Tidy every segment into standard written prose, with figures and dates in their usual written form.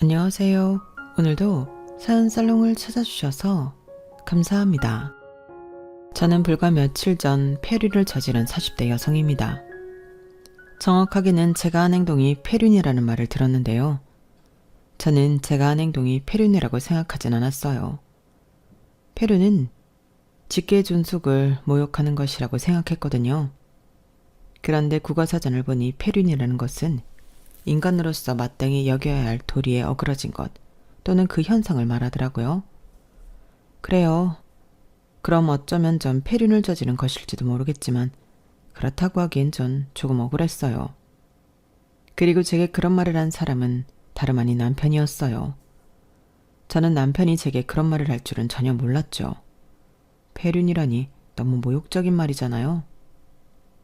안녕하세요. 오늘도 사연 살롱을 찾아주셔서 감사합니다. 저는 불과 며칠 전 폐륜을 저지른 40대 여성입니다. 정확하게는 제가 한 행동이 폐륜이라는 말을 들었는데요. 저는 제가 한 행동이 폐륜이라고 생각하진 않았어요. 폐륜은 직계존속을 모욕하는 것이라고 생각했거든요. 그런데 국어사전을 보니 폐륜이라는 것은 인간으로서 마땅히 여겨야 할 도리에 어그러진 것 또는 그 현상을 말하더라고요. 그래요. 그럼 어쩌면 전 폐륜을 저지른 것일지도 모르겠지만 그렇다고 하기엔 전 조금 억울했어요. 그리고 제게 그런 말을 한 사람은 다름 아닌 남편이었어요. 저는 남편이 제게 그런 말을 할 줄은 전혀 몰랐죠. 폐륜이라니 너무 모욕적인 말이잖아요.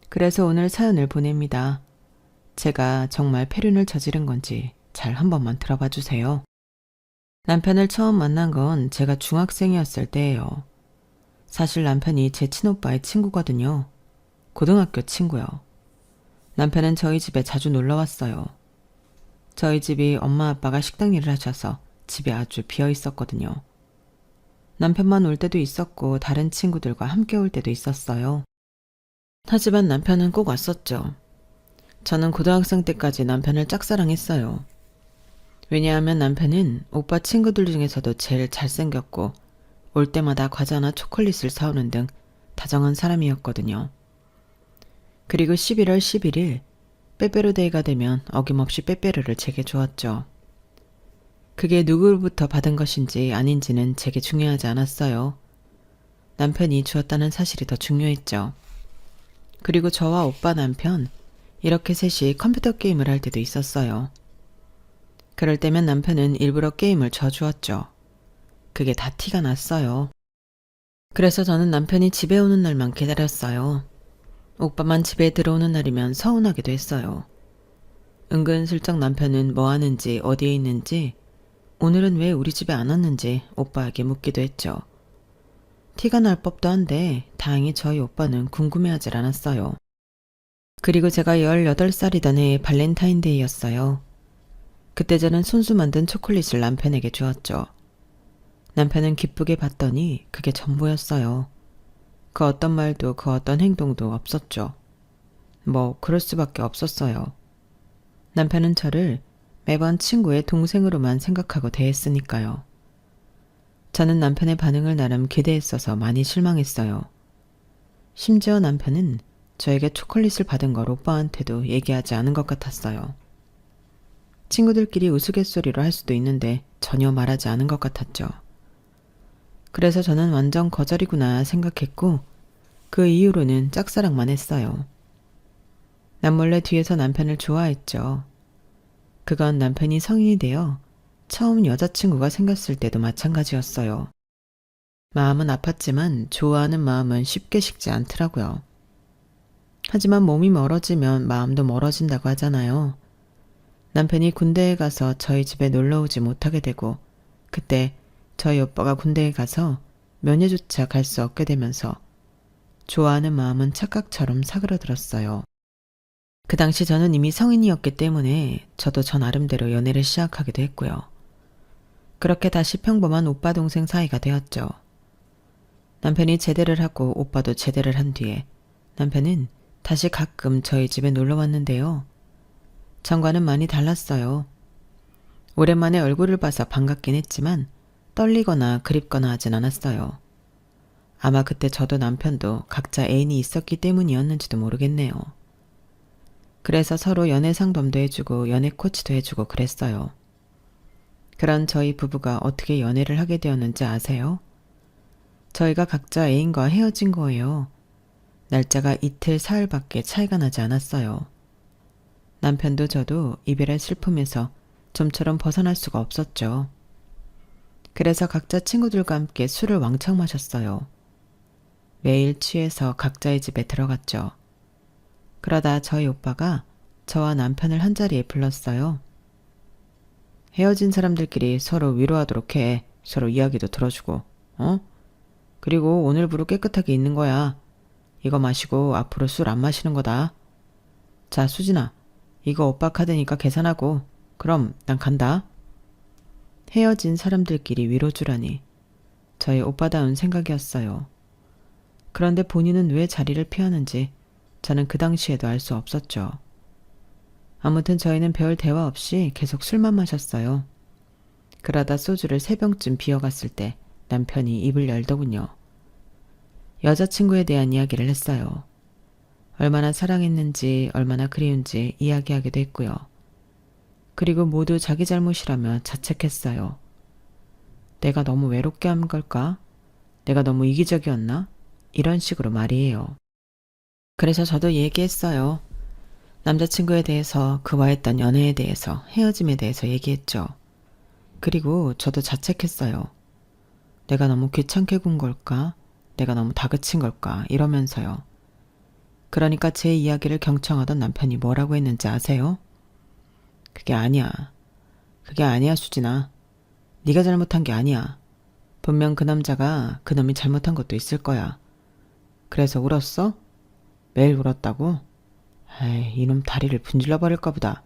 그래서 오늘 사연을 보냅니다. 제가 정말 폐륜을 저지른 건지 잘 한 번만 들어봐 주세요. 남편을 처음 만난 건 제가 중학생이었을 때예요. 사실 남편이 제 친오빠의 친구거든요. 고등학교 친구요. 남편은 저희 집에 자주 놀러 왔어요. 저희 집이 엄마 아빠가 식당 일을 하셔서 집이 아주 비어 있었거든요. 남편만 올 때도 있었고 다른 친구들과 함께 올 때도 있었어요. 하지만 남편은 꼭 왔었죠. 저는 고등학생 때까지 남편을 짝사랑했어요. 왜냐하면 남편은 오빠 친구들 중에서도 제일 잘생겼고 올 때마다 과자나 초콜릿을 사오는 등 다정한 사람이었거든요. 그리고 11월 11일 빼빼로데이가 되면 어김없이 빼빼로를 제게 주었죠. 그게 누구로부터 받은 것인지 아닌지는 제게 중요하지 않았어요. 남편이 주었다는 사실이 더 중요했죠. 그리고 저와 오빠 남편 이렇게 셋이 컴퓨터 게임을 할 때도 있었어요. 그럴 때면 남편은 일부러 게임을 져주었죠. 그게 다 티가 났어요. 그래서 저는 남편이 집에 오는 날만 기다렸어요. 오빠만 집에 들어오는 날이면 서운하기도 했어요. 은근슬쩍 남편은 뭐 하는지 어디에 있는지 오늘은 왜 우리 집에 안 왔는지 오빠에게 묻기도 했죠. 티가 날 법도 한데 다행히 저희 오빠는 궁금해하질 않았어요. 그리고 제가 18살이던 해의 발렌타인데이였어요. 그때 저는 손수 만든 초콜릿을 남편에게 주었죠. 남편은 기쁘게 봤더니 그게 전부였어요. 그 어떤 말도 그 어떤 행동도 없었죠. 뭐 그럴 수밖에 없었어요. 남편은 저를 매번 친구의 동생으로만 생각하고 대했으니까요. 저는 남편의 반응을 나름 기대했어서 많이 실망했어요. 심지어 남편은 저에게 초콜릿을 받은 걸 오빠한테도 얘기하지 않은 것 같았어요. 친구들끼리 우스갯소리로 할 수도 있는데 전혀 말하지 않은 것 같았죠. 그래서 저는 완전 거절이구나 생각했고 그 이후로는 짝사랑만 했어요. 남몰래 뒤에서 남편을 좋아했죠. 그건 남편이 성인이 되어 처음 여자친구가 생겼을 때도 마찬가지였어요. 마음은 아팠지만 좋아하는 마음은 쉽게 식지 않더라고요. 하지만 몸이 멀어지면 마음도 멀어진다고 하잖아요. 남편이 군대에 가서 저희 집에 놀러 오지 못하게 되고 그때 저희 오빠가 군대에 가서 면회조차 갈 수 없게 되면서 좋아하는 마음은 착각처럼 사그러들었어요. 그 당시 저는 이미 성인이었기 때문에 저도 저 나름대로 연애를 시작하기도 했고요. 그렇게 다시 평범한 오빠 동생 사이가 되었죠. 남편이 제대를 하고 오빠도 제대를 한 뒤에 남편은 다시 가끔 저희 집에 놀러 왔는데요. 전과는 많이 달랐어요. 오랜만에 얼굴을 봐서 반갑긴 했지만 떨리거나 그립거나 하진 않았어요. 아마 그때 저도 남편도 각자 애인이 있었기 때문이었는지도 모르겠네요. 그래서 서로 연애 상담도 해주고 연애 코치도 해주고 그랬어요. 그런 저희 부부가 어떻게 연애를 하게 되었는지 아세요? 저희가 각자 애인과 헤어진 거예요. 날짜가 이틀 사흘밖에 차이가 나지 않았어요. 남편도 저도 이별의 슬픔에서 좀처럼 벗어날 수가 없었죠. 그래서 각자 친구들과 함께 술을 왕창 마셨어요. 매일 취해서 각자의 집에 들어갔죠. 그러다 저희 오빠가 저와 남편을 한자리에 불렀어요. 헤어진 사람들끼리 서로 위로하도록 해. 서로 이야기도 들어주고, 그리고 오늘부로 깨끗하게 있는 거야. 이거 마시고 앞으로 술 안 마시는 거다. 자, 수진아. 이거 오빠 카드니까 계산하고. 그럼 난 간다. 헤어진 사람들끼리 위로주라니 저의 오빠다운 생각이었어요. 그런데 본인은 왜 자리를 피하는지 저는 그 당시에도 알 수 없었죠. 아무튼 저희는 별 대화 없이 계속 술만 마셨어요. 그러다 소주를 3병쯤 비어갔을 때 남편이 입을 열더군요. 여자친구에 대한 이야기를 했어요. 얼마나 사랑했는지 얼마나 그리운지 이야기하기도 했고요. 그리고 모두 자기 잘못이라며 자책했어요. 내가 너무 외롭게 한 걸까? 내가 너무 이기적이었나? 이런 식으로 말이에요. 그래서 저도 얘기했어요. 남자친구에 대해서, 그와 했던 연애에 대해서, 헤어짐에 대해서 얘기했죠. 그리고 저도 자책했어요. 내가 너무 귀찮게 군 걸까? 내가 너무 다그친 걸까? 이러면서요. 그러니까 제 이야기를 경청하던 남편이 뭐라고 했는지 아세요? 그게 아니야. 그게 아니야, 수진아. 네가 잘못한 게 아니야. 분명 그 남자가 그놈이 잘못한 것도 있을 거야. 그래서 울었어? 매일 울었다고? 에이, 이놈 다리를 분질러 버릴까 보다.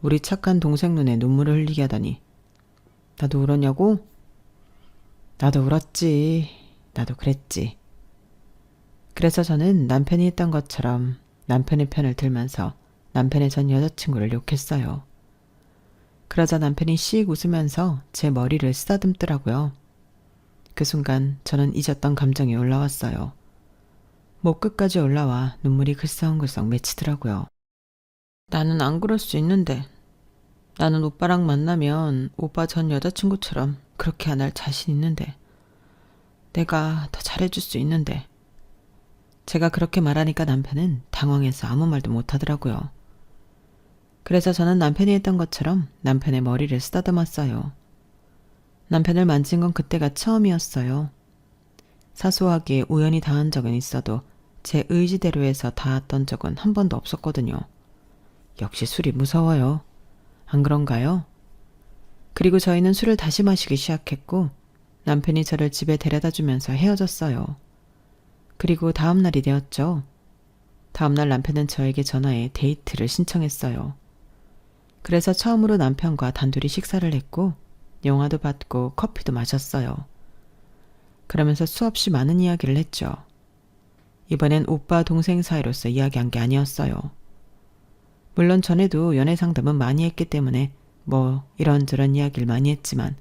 우리 착한 동생 눈에 눈물을 흘리게 하다니. 나도 울었냐고? 나도 울었지. 나도 그랬지. 그래서 저는 남편이 했던 것처럼 남편의 편을 들면서 남편의 전 여자친구를 욕했어요. 그러자 남편이 씩 웃으면서 제 머리를 쓰다듬더라고요. 그 순간 저는 잊었던 감정이 올라왔어요. 목 끝까지 올라와 눈물이 글썽글썽 맺히더라고요. 나는 안 그럴 수 있는데. 나는 오빠랑 만나면 오빠 전 여자친구처럼 그렇게 안 할 자신 있는데. 내가 더 잘해줄 수 있는데. 제가 그렇게 말하니까 남편은 당황해서 아무 말도 못하더라고요. 그래서 저는 남편이 했던 것처럼 남편의 머리를 쓰다듬었어요. 남편을 만진 건 그때가 처음이었어요. 사소하게 우연히 닿은 적은 있어도 제 의지대로 해서 닿았던 적은 한 번도 없었거든요. 역시 술이 무서워요. 안 그런가요? 그리고 저희는 술을 다시 마시기 시작했고 남편이 저를 집에 데려다 주면서 헤어졌어요. 그리고 다음 날이 되었죠. 다음 날 남편은 저에게 전화해 데이트를 신청했어요. 그래서 처음으로 남편과 단둘이 식사를 했고 영화도 봤고 커피도 마셨어요. 그러면서 수없이 많은 이야기를 했죠. 이번엔 오빠 동생 사이로서 이야기한 게 아니었어요. 물론 전에도 연애 상담은 많이 했기 때문에 뭐 이런저런 이야기를 많이 했지만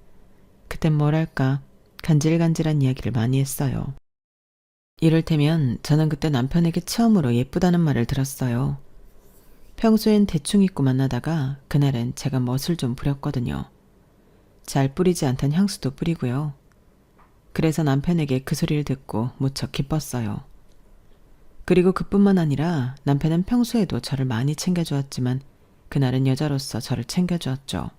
그땐 뭐랄까 간질간질한 이야기를 많이 했어요. 이를테면 저는 그때 남편에게 처음으로 예쁘다는 말을 들었어요. 평소엔 대충 입고 만나다가 그날은 제가 멋을 좀 부렸거든요. 잘 뿌리지 않던 향수도 뿌리고요. 그래서 남편에게 그 소리를 듣고 무척 기뻤어요. 그리고 그뿐만 아니라 남편은 평소에도 저를 많이 챙겨주었지만 그날은 여자로서 저를 챙겨주었죠.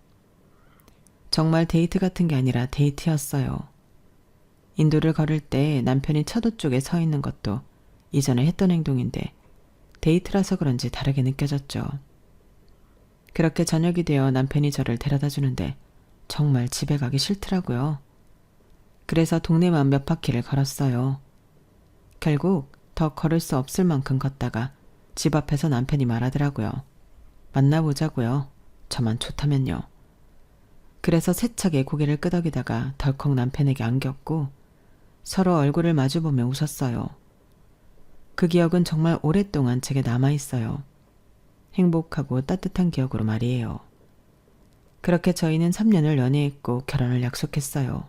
정말 데이트 같은 게 아니라 데이트였어요. 인도를 걸을 때 남편이 차도 쪽에 서 있는 것도 이전에 했던 행동인데 데이트라서 그런지 다르게 느껴졌죠. 그렇게 저녁이 되어 남편이 저를 데려다 주는데 정말 집에 가기 싫더라고요. 그래서 동네만 몇 바퀴를 걸었어요. 결국 더 걸을 수 없을 만큼 걷다가 집 앞에서 남편이 말하더라고요. 만나보자고요. 저만 좋다면요. 그래서 세차게 고개를 끄덕이다가 덜컥 남편에게 안겼고 서로 얼굴을 마주보며 웃었어요. 그 기억은 정말 오랫동안 제게 남아있어요. 행복하고 따뜻한 기억으로 말이에요. 그렇게 저희는 3년을 연애했고 결혼을 약속했어요.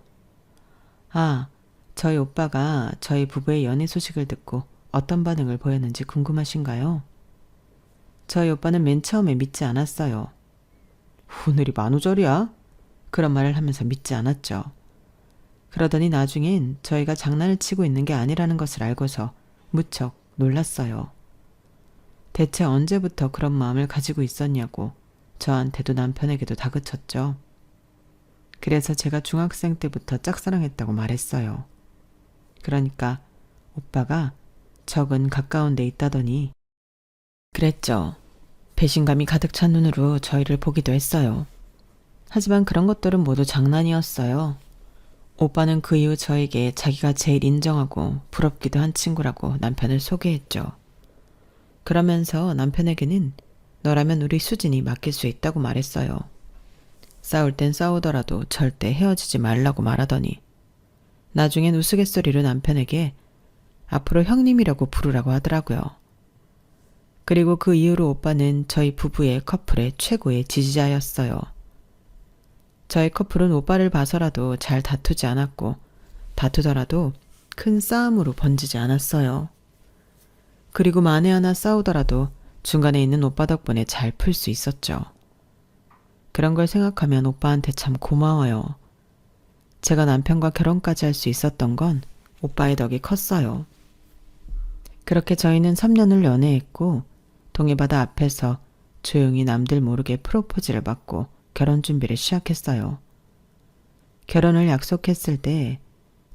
아, 저희 오빠가 저희 부부의 연애 소식을 듣고 어떤 반응을 보였는지 궁금하신가요? 저희 오빠는 맨 처음에 믿지 않았어요. 오늘이 만우절이야? 그런 말을 하면서 믿지 않았죠. 그러더니 나중엔 저희가 장난을 치고 있는 게 아니라는 것을 알고서 무척 놀랐어요. 대체 언제부터 그런 마음을 가지고 있었냐고 저한테도 남편에게도 다그쳤죠. 그래서 제가 중학생 때부터 짝사랑했다고 말했어요. 그러니까 오빠가 적은 가까운 데 있다더니 그랬죠. 배신감이 가득 찬 눈으로 저희를 보기도 했어요. 하지만 그런 것들은 모두 장난이었어요. 오빠는 그 이후 저에게 자기가 제일 인정하고 부럽기도 한 친구라고 남편을 소개했죠. 그러면서 남편에게는 너라면 우리 수진이 맡길 수 있다고 말했어요. 싸울 땐 싸우더라도 절대 헤어지지 말라고 말하더니 나중엔 우스갯소리로 남편에게 앞으로 형님이라고 부르라고 하더라고요. 그리고 그 이후로 오빠는 저희 부부의 커플의 최고의 지지자였어요. 저희 커플은 오빠를 봐서라도 잘 다투지 않았고 다투더라도 큰 싸움으로 번지지 않았어요. 그리고 만에 하나 싸우더라도 중간에 있는 오빠 덕분에 잘 풀 수 있었죠. 그런 걸 생각하면 오빠한테 참 고마워요. 제가 남편과 결혼까지 할 수 있었던 건 오빠의 덕이 컸어요. 그렇게 저희는 3년을 연애했고 동해바다 앞에서 조용히 남들 모르게 프로포즈를 받고 결혼 준비를 시작했어요. 결혼을 약속했을 때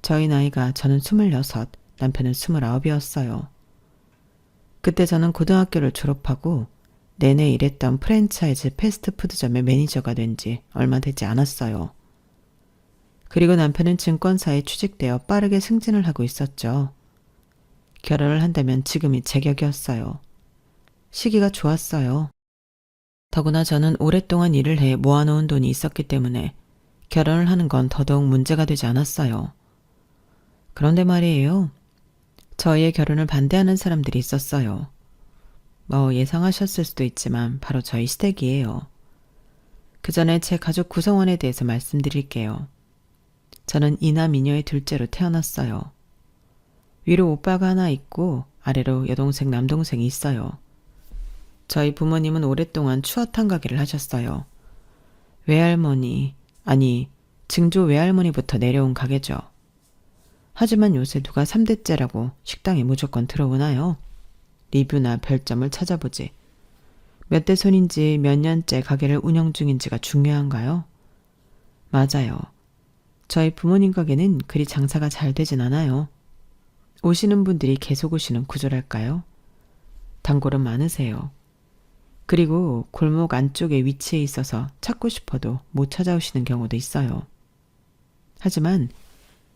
저희 나이가 저는 26, 남편은 29이었어요. 그때 저는 고등학교를 졸업하고 내내 일했던 프랜차이즈 패스트푸드점의 매니저가 된 지 얼마 되지 않았어요. 그리고 남편은 증권사에 취직되어 빠르게 승진을 하고 있었죠. 결혼을 한다면 지금이 제격이었어요. 시기가 좋았어요. 더구나 저는 오랫동안 일을 해 모아놓은 돈이 있었기 때문에 결혼을 하는 건 더더욱 문제가 되지 않았어요. 그런데 말이에요. 저희의 결혼을 반대하는 사람들이 있었어요. 예상하셨을 수도 있지만 바로 저희 시댁이에요. 그 전에 제 가족 구성원에 대해서 말씀드릴게요. 저는 이남 이녀의 둘째로 태어났어요. 위로 오빠가 하나 있고 아래로 여동생 남동생이 있어요. 저희 부모님은 오랫동안 추어탕 가게를 하셨어요. 증조 외할머니부터 내려온 가게죠. 하지만 요새 누가 3대째라고 식당에 무조건 들어오나요? 리뷰나 별점을 찾아보지. 몇 대 손인지 몇 년째 가게를 운영 중인지가 중요한가요? 맞아요. 저희 부모님 가게는 그리 장사가 잘 되진 않아요. 오시는 분들이 계속 오시는 구조랄까요? 단골은 많으세요. 그리고 골목 안쪽에 위치해 있어서 찾고 싶어도 못 찾아오시는 경우도 있어요. 하지만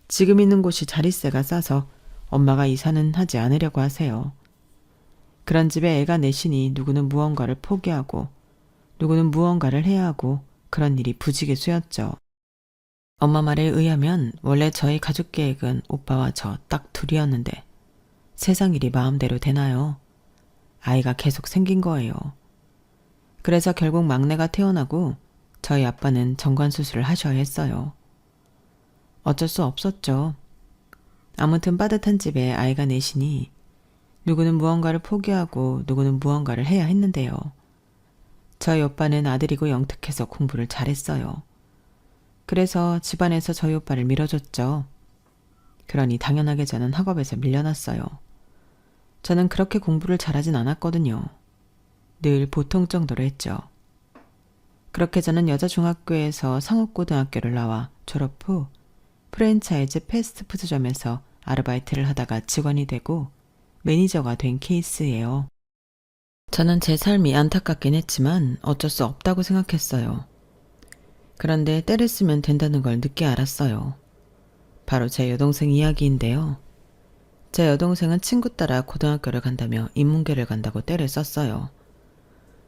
지금 있는 곳이 자릿세가 싸서 엄마가 이사는 하지 않으려고 하세요. 그런 집에 애가 넷이니 누구는 무언가를 포기하고 누구는 무언가를 해야 하고 그런 일이 부지기수였죠. 엄마 말에 의하면 원래 저희 가족 계획은 오빠와 저 딱 둘이었는데 세상 일이 마음대로 되나요? 아이가 계속 생긴 거예요. 그래서 결국 막내가 태어나고 저희 아빠는 정관수술을 하셔야 했어요. 어쩔 수 없었죠. 아무튼 빠듯한 집에 아이가 넷이니 누구는 무언가를 포기하고 누구는 무언가를 해야 했는데요. 저희 오빠는 아들이고 영특해서 공부를 잘했어요. 그래서 집안에서 저희 오빠를 밀어줬죠. 그러니 당연하게 저는 학업에서 밀려났어요. 저는 그렇게 공부를 잘하진 않았거든요. 늘 보통 정도로 했죠. 그렇게 저는 여자중학교에서 상업고등학교를 나와 졸업 후 프랜차이즈 패스트푸드점에서 아르바이트를 하다가 직원이 되고 매니저가 된 케이스예요. 저는 제 삶이 안타깝긴 했지만 어쩔 수 없다고 생각했어요. 그런데 때를 쓰면 된다는 걸 늦게 알았어요. 바로 제 여동생 이야기인데요. 제 여동생은 친구 따라 고등학교를 간다며 인문계를 간다고 때를 썼어요.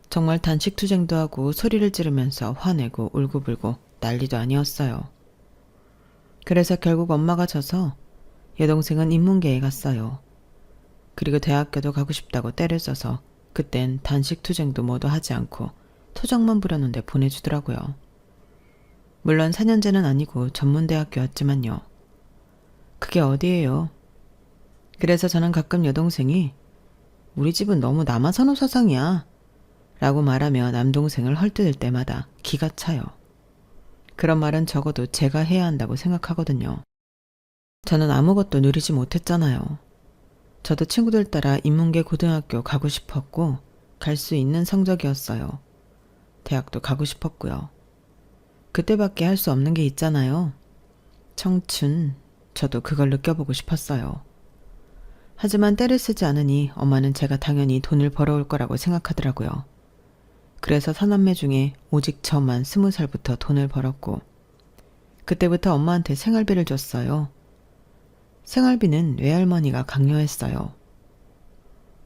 정말 단식투쟁도 하고 소리를 지르면서 화내고 울고불고 난리도 아니었어요. 그래서 결국 엄마가 져서 여동생은 인문계에 갔어요. 그리고 대학교도 가고 싶다고 때를 써서 그땐 단식투쟁도 뭐도 하지 않고 토장만 부렸는데 보내주더라고요. 물론 4년제는 아니고 전문대학교였지만요. 그게 어디예요? 그래서 저는 가끔 여동생이 우리 집은 너무 남아선호 사상이야 라고 말하며 남동생을 헐뜯을 때마다 기가 차요. 그런 말은 적어도 제가 해야 한다고 생각하거든요. 저는 아무것도 누리지 못했잖아요. 저도 친구들 따라 인문계 고등학교 가고 싶었고 갈 수 있는 성적이었어요. 대학도 가고 싶었고요. 그때밖에 할 수 없는 게 있잖아요. 청춘, 저도 그걸 느껴보고 싶었어요. 하지만 때를 쓰지 않으니 엄마는 제가 당연히 돈을 벌어올 거라고 생각하더라고요. 그래서 사남매 중에 오직 저만 20살부터 돈을 벌었고 그때부터 엄마한테 생활비를 줬어요. 생활비는 외할머니가 강요했어요.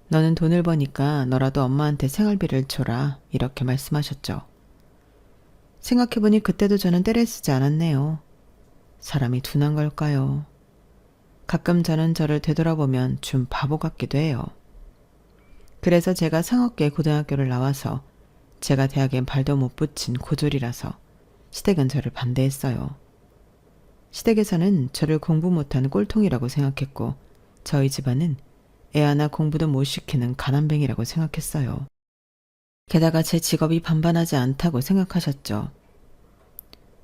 너는 돈을 버니까 너라도 엄마한테 생활비를 줘라 이렇게 말씀하셨죠. 생각해보니 그때도 저는 떼를 쓰지 않았네요. 사람이 둔한 걸까요? 가끔 저는 저를 되돌아보면 좀 바보 같기도 해요. 그래서 제가 상업계 고등학교를 나와서 제가 대학엔 발도 못 붙인 고졸이라서 시댁은 저를 반대했어요. 시댁에서는 저를 공부 못하는 꼴통이라고 생각했고 저희 집안은 애 하나 공부도 못 시키는 가난뱅이라고 생각했어요. 게다가 제 직업이 반반하지 않다고 생각하셨죠.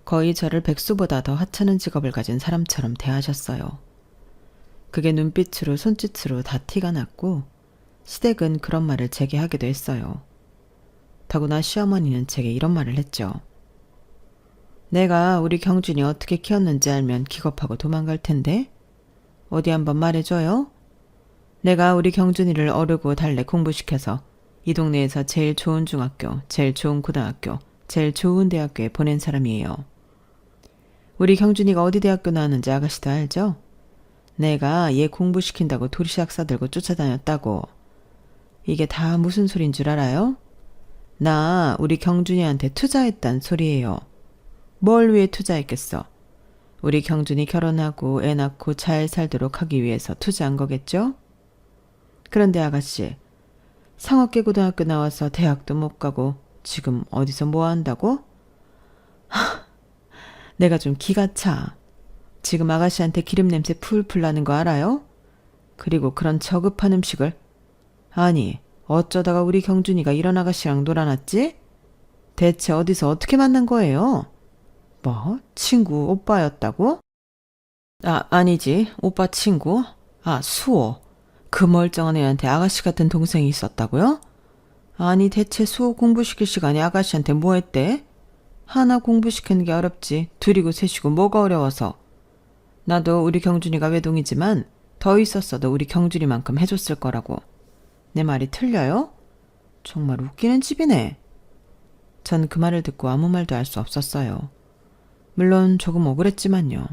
거의 저를 백수보다 더 하찮은 직업을 가진 사람처럼 대하셨어요. 그게 눈빛으로 손짓으로 다 티가 났고 시댁은 그런 말을 제게 하기도 했어요. 더구나 시어머니는 제게 이런 말을 했죠. 내가 우리 경준이 어떻게 키웠는지 알면 기겁하고 도망갈 텐데 어디 한번 말해줘요. 내가 우리 경준이를 어르고 달래 공부시켜서 이 동네에서 제일 좋은 중학교, 제일 좋은 고등학교, 제일 좋은 대학교에 보낸 사람이에요. 우리 경준이가 어디 대학교 나왔는지 아가씨도 알죠? 내가 얘 공부시킨다고 도시락 싸들고 쫓아다녔다고. 이게 다 무슨 소린 줄 알아요? 나 우리 경준이한테 투자했단 소리예요. 뭘 위해 투자했겠어? 우리 경준이 결혼하고 애 낳고 잘 살도록 하기 위해서 투자한 거겠죠? 그런데 아가씨, 상업계 고등학교 나와서 대학도 못 가고 지금 어디서 뭐 한다고? 내가 좀 기가 차. 지금 아가씨한테 기름 냄새 풀풀 나는 거 알아요? 그리고 그런 저급한 음식을. 아니, 어쩌다가 우리 경준이가 이런 아가씨랑 놀아놨지? 대체 어디서 어떻게 만난 거예요? 뭐? 친구 오빠였다고? 아니지. 오빠 친구? 수호. 그 멀쩡한 애한테 아가씨 같은 동생이 있었다고요? 아니 대체 수호 공부시킬 시간에 아가씨한테 뭐 했대? 하나 공부시키는 게 어렵지. 둘이고 셋이고 뭐가 어려워서. 나도 우리 경준이가 외동이지만 더 있었어도 우리 경준이만큼 해줬을 거라고. 내 말이 틀려요? 정말 웃기는 집이네. 전 그 말을 듣고 아무 말도 할 수 없었어요. 물론 조금 억울했지만요.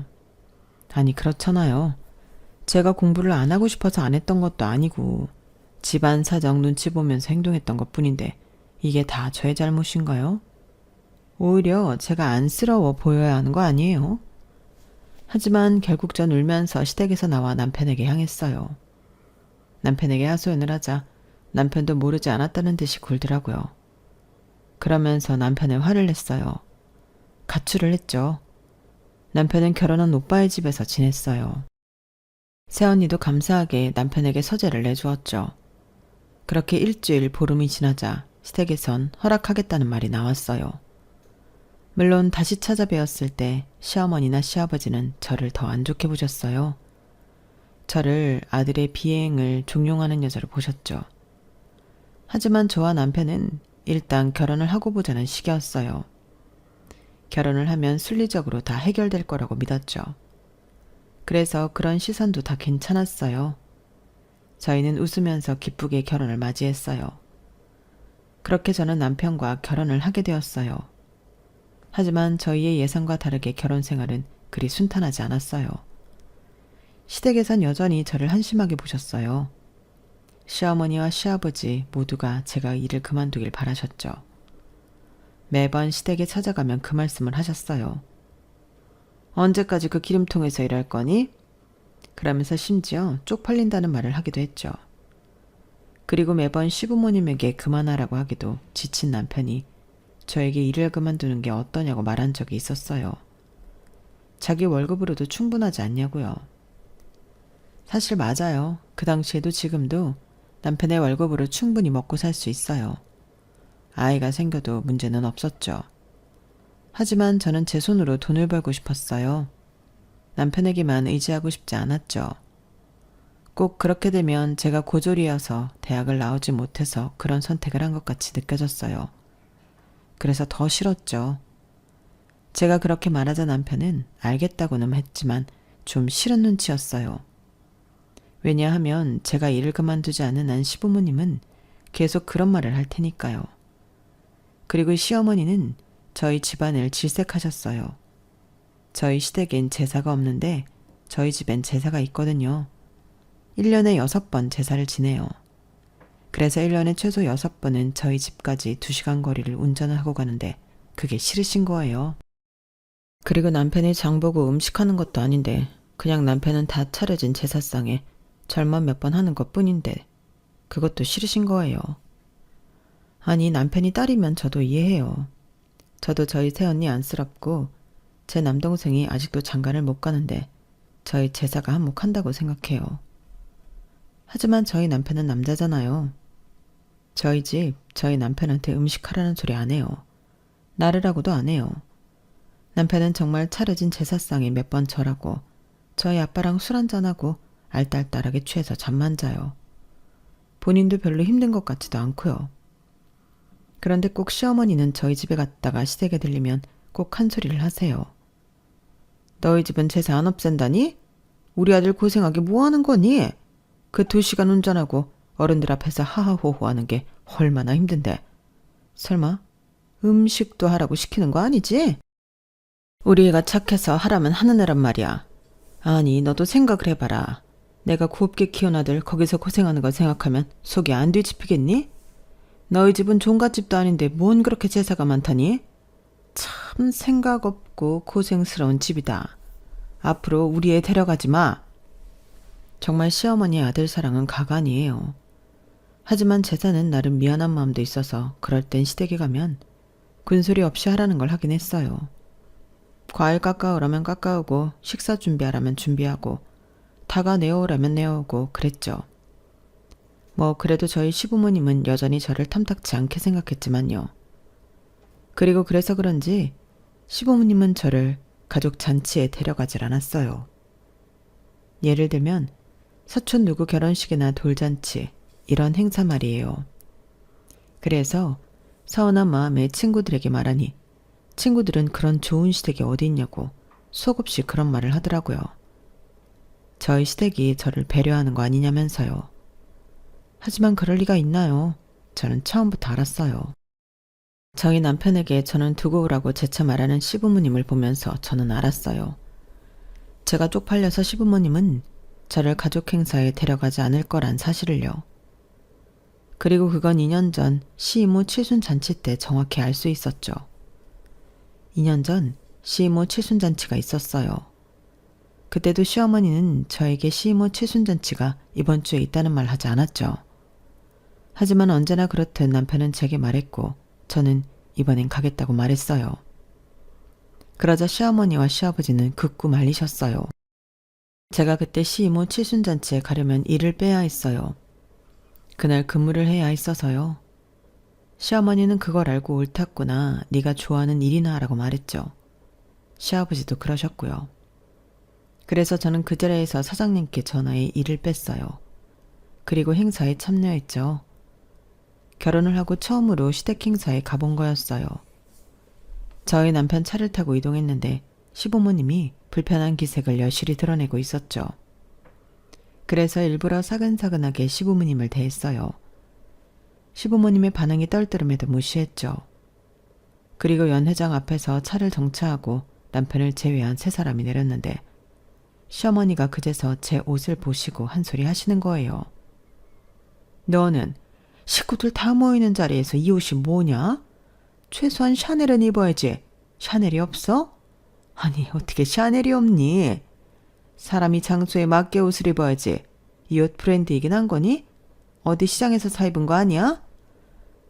아니 그렇잖아요. 제가 공부를 안 하고 싶어서 안 했던 것도 아니고 집안 사정 눈치 보면서 행동했던 것뿐인데 이게 다 저의 잘못인가요? 오히려 제가 안쓰러워 보여야 하는 거 아니에요? 하지만 결국 전 울면서 시댁에서 나와 남편에게 향했어요. 남편에게 하소연을 하자 남편도 모르지 않았다는 듯이 굴더라고요. 그러면서 남편에 화를 냈어요. 가출을 했죠. 남편은 결혼한 오빠의 집에서 지냈어요. 새언니도 감사하게 남편에게 서재를 내주었죠. 그렇게 일주일 보름이 지나자 시댁에선 허락하겠다는 말이 나왔어요. 물론 다시 찾아뵈었을 때 시어머니나 시아버지는 저를 더 안 좋게 보셨어요. 저를 아들의 비행을 종용하는 여자로 보셨죠. 하지만 저와 남편은 일단 결혼을 하고 보자는 식이었어요. 결혼을 하면 순리적으로 다 해결될 거라고 믿었죠. 그래서 그런 시선도 다 괜찮았어요. 저희는 웃으면서 기쁘게 결혼을 맞이했어요. 그렇게 저는 남편과 결혼을 하게 되었어요. 하지만 저희의 예상과 다르게 결혼 생활은 그리 순탄하지 않았어요. 시댁에선 여전히 저를 한심하게 보셨어요. 시어머니와 시아버지 모두가 제가 일을 그만두길 바라셨죠. 매번 시댁에 찾아가면 그 말씀을 하셨어요. 언제까지 그 기름통에서 일할 거니? 그러면서 심지어 쪽팔린다는 말을 하기도 했죠. 그리고 매번 시부모님에게 그만하라고 하기도 지친 남편이 저에게 일을 그만두는 게 어떠냐고 말한 적이 있었어요. 자기 월급으로도 충분하지 않냐고요. 사실 맞아요. 그 당시에도 지금도 남편의 월급으로 충분히 먹고 살 수 있어요. 아이가 생겨도 문제는 없었죠. 하지만 저는 제 손으로 돈을 벌고 싶었어요. 남편에게만 의지하고 싶지 않았죠. 꼭 그렇게 되면 제가 고졸이어서 대학을 나오지 못해서 그런 선택을 한 것 같이 느껴졌어요. 그래서 더 싫었죠. 제가 그렇게 말하자 남편은 알겠다고는 했지만 좀 싫은 눈치였어요. 왜냐하면 제가 일을 그만두지 않은 한 시부모님은 계속 그런 말을 할 테니까요. 그리고 시어머니는 저희 집안을 질색하셨어요. 저희 시댁엔 제사가 없는데 저희 집엔 제사가 있거든요. 1년에 6번 제사를 지내요. 그래서 1년에 최소 6번은 저희 집까지 2시간 거리를 운전을 하고 가는데 그게 싫으신 거예요. 그리고 남편이 장보고 음식하는 것도 아닌데 그냥 남편은 다 차려진 제사상에 절만 몇 번 하는 것뿐인데 그것도 싫으신 거예요. 아니, 남편이 딸이면 저도 이해해요. 저도 저희 새언니 안쓰럽고 제 남동생이 아직도 장가를 못 가는데 저희 제사가 한몫한다고 생각해요. 하지만 저희 남편은 남자잖아요. 저희 집, 저희 남편한테 음식하라는 소리 안 해요. 나르라고도 안 해요. 남편은 정말 차려진 제사상에 몇 번 절하고 저희 아빠랑 술 한잔하고 알딸딸하게 취해서 잠만 자요. 본인도 별로 힘든 것 같지도 않고요. 그런데 꼭 시어머니는 저희 집에 갔다가 시댁에 들리면 꼭 한 소리를 하세요. 너희 집은 제사 안 없앤다니? 우리 아들 고생하게 뭐 하는 거니? 그 2시간 운전하고 어른들 앞에서 하하호호 하는 게 얼마나 힘든데. 설마 음식도 하라고 시키는 거 아니지? 우리 애가 착해서 하라면 하는 애란 말이야. 아니, 너도 생각을 해봐라. 내가 곱게 키운 아들 거기서 고생하는 걸 생각하면 속이 안 뒤집히겠니? 너희 집은 종갓집도 아닌데 뭔 그렇게 제사가 많다니? 참 생각 없고 고생스러운 집이다. 앞으로 우리 애 데려가지 마. 정말 시어머니의 아들 사랑은 가관이에요. 하지만 제사는 나름 미안한 마음도 있어서 그럴 땐 시댁에 가면 군소리 없이 하라는 걸 하긴 했어요. 과일 깎아오라면 깎아오고 식사 준비하라면 준비하고 다가 내어오라면 내어오고 그랬죠. 뭐 그래도 저희 시부모님은 여전히 저를 탐탁치 않게 생각했지만요. 그리고 그래서 그런지 시부모님은 저를 가족 잔치에 데려가질 않았어요. 예를 들면 사촌 누구 결혼식이나 돌잔치 이런 행사 말이에요. 그래서 서운한 마음에 친구들에게 말하니 친구들은 그런 좋은 시댁이 어디 있냐고 속없이 그런 말을 하더라고요. 저희 시댁이 저를 배려하는 거 아니냐면서요. 하지만 그럴 리가 있나요? 저는 처음부터 알았어요. 저희 남편에게 저는 두고 오라고 재차 말하는 시부모님을 보면서 저는 알았어요. 제가 쪽팔려서 시부모님은 저를 가족 행사에 데려가지 않을 거란 사실을요. 그리고 그건 2년 전 시이모 칠순잔치 때 정확히 알 수 있었죠. 2년 전 시이모 칠순잔치가 있었어요. 그때도 시어머니는 저에게 시이모 칠순잔치가 이번 주에 있다는 말 하지 않았죠. 하지만 언제나 그렇듯 남편은 제게 말했고 저는 이번엔 가겠다고 말했어요. 그러자 시어머니와 시아버지는 극구 말리셨어요. 제가 그때 시이모 칠순잔치에 가려면 일을 빼야 했어요. 그날 근무를 해야 했어서요. 시어머니는 그걸 알고 옳았구나. 네가 좋아하는 일이나 하라고 말했죠. 시아버지도 그러셨고요. 그래서 저는 그 자리에서 사장님께 전화해 일을 뺐어요. 그리고 행사에 참여했죠. 결혼을 하고 처음으로 시댁 행사에 가본 거였어요. 저희 남편 차를 타고 이동했는데 시부모님이 불편한 기색을 여실히 드러내고 있었죠. 그래서 일부러 사근사근하게 시부모님을 대했어요. 시부모님의 반응이 떨떠름해도 무시했죠. 그리고 연 회장 앞에서 차를 정차하고 남편을 제외한 3사람이 내렸는데 시어머니가 그제서 제 옷을 보시고 한 소리 하시는 거예요. 너는 식구들 다 모이는 자리에서 이 옷이 뭐냐? 최소한 샤넬은 입어야지. 샤넬이 없어? 아니, 어떻게 샤넬이 없니? 사람이 장소에 맞게 옷을 입어야지. 이 옷 브랜드이긴 한 거니? 어디 시장에서 사 입은 거 아니야?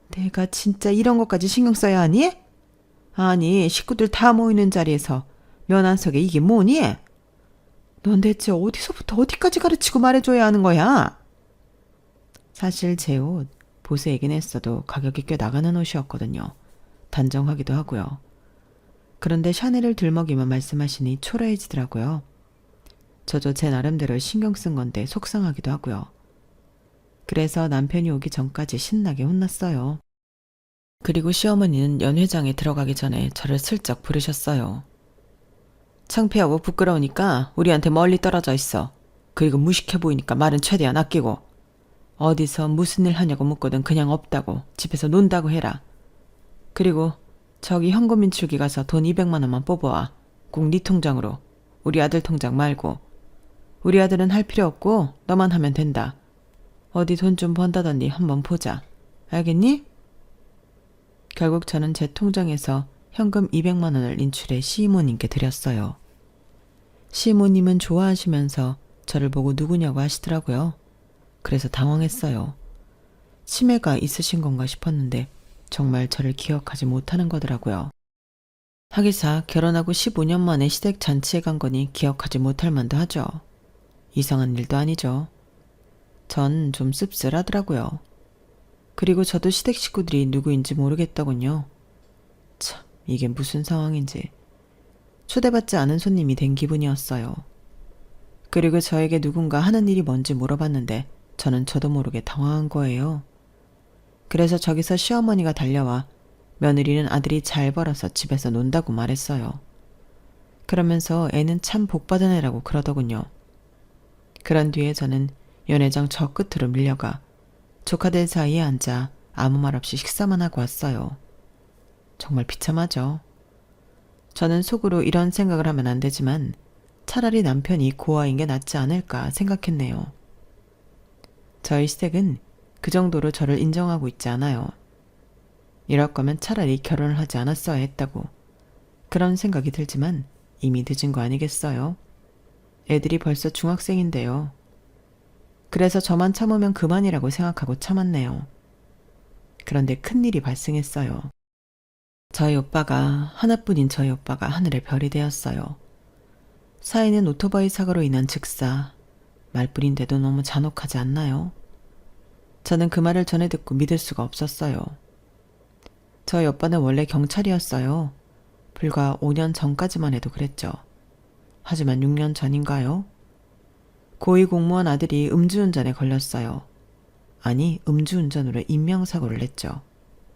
내가 진짜 이런 것까지 신경 써야 하니? 아니, 식구들 다 모이는 자리에서 면안석에 이게 뭐니? 넌 대체 어디서부터 어디까지 가르치고 말해줘야 하는 거야? 사실 제 옷 보세이긴 했어도 가격이 꽤 나가는 옷이었거든요. 단정하기도 하고요. 그런데 샤넬을 들먹이며 말씀하시니 초라해지더라고요. 저도 제 나름대로 신경 쓴 건데 속상하기도 하고요. 그래서 남편이 오기 전까지 신나게 혼났어요. 그리고 시어머니는 연회장에 들어가기 전에 저를 슬쩍 부르셨어요. 창피하고 부끄러우니까 우리한테 멀리 떨어져 있어. 그리고 무식해 보이니까 말은 최대한 아끼고. 어디서 무슨 일 하냐고 묻거든 그냥 없다고 집에서 논다고 해라. 그리고 저기 현금 인출기 가서 돈 200만 원만 뽑아와. 꼭 네 통장으로. 우리 아들 통장 말고. 우리 아들은 할 필요 없고 너만 하면 된다. 어디 돈 좀 번다더니 한번 보자. 알겠니? 결국 저는 제 통장에서 현금 200만 원을 인출해 시이모님께 드렸어요. 시이모님은 좋아하시면서 저를 보고 누구냐고 하시더라고요. 그래서 당황했어요. 치매가 있으신 건가 싶었는데 정말 저를 기억하지 못하는 거더라고요. 하기사 결혼하고 15년 만에 시댁 잔치에 간 거니 기억하지 못할 만도 하죠. 이상한 일도 아니죠. 전 좀 씁쓸하더라고요. 그리고 저도 시댁 식구들이 누구인지 모르겠더군요. 참, 이게 무슨 상황인지. 초대받지 않은 손님이 된 기분이었어요. 그리고 저에게 누군가 하는 일이 뭔지 물어봤는데 저는 저도 모르게 당황한 거예요. 그래서 저기서 시어머니가 달려와 며느리는 아들이 잘 벌어서 집에서 논다고 말했어요. 그러면서 애는 참 복받은 애라고 그러더군요. 그런 뒤에 저는 연회장 저 끝으로 밀려가 조카들 사이에 앉아 아무 말 없이 식사만 하고 왔어요. 정말 비참하죠. 저는 속으로 이런 생각을 하면 안 되지만 차라리 남편이 고아인 게 낫지 않을까 생각했네요. 저희 시댁은 그 정도로 저를 인정하고 있지 않아요. 이럴 거면 차라리 결혼을 하지 않았어야 했다고 그런 생각이 들지만 이미 늦은 거 아니겠어요? 애들이 벌써 중학생인데요. 그래서 저만 참으면 그만이라고 생각하고 참았네요. 그런데 큰일이 발생했어요. 하나뿐인 저희 오빠가 하늘의 별이 되었어요. 사인은 오토바이 사고로 인한 즉사. 말뿐인데도 너무 잔혹하지 않나요? 저는 그 말을 전해 듣고 믿을 수가 없었어요. 저희 오빠는 원래 경찰이었어요. 불과 5년 전까지만 해도 그랬죠. 하지만 6년 전인가요? 고위 공무원 아들이 음주운전에 걸렸어요. 아니, 음주운전으로 인명사고를 냈죠.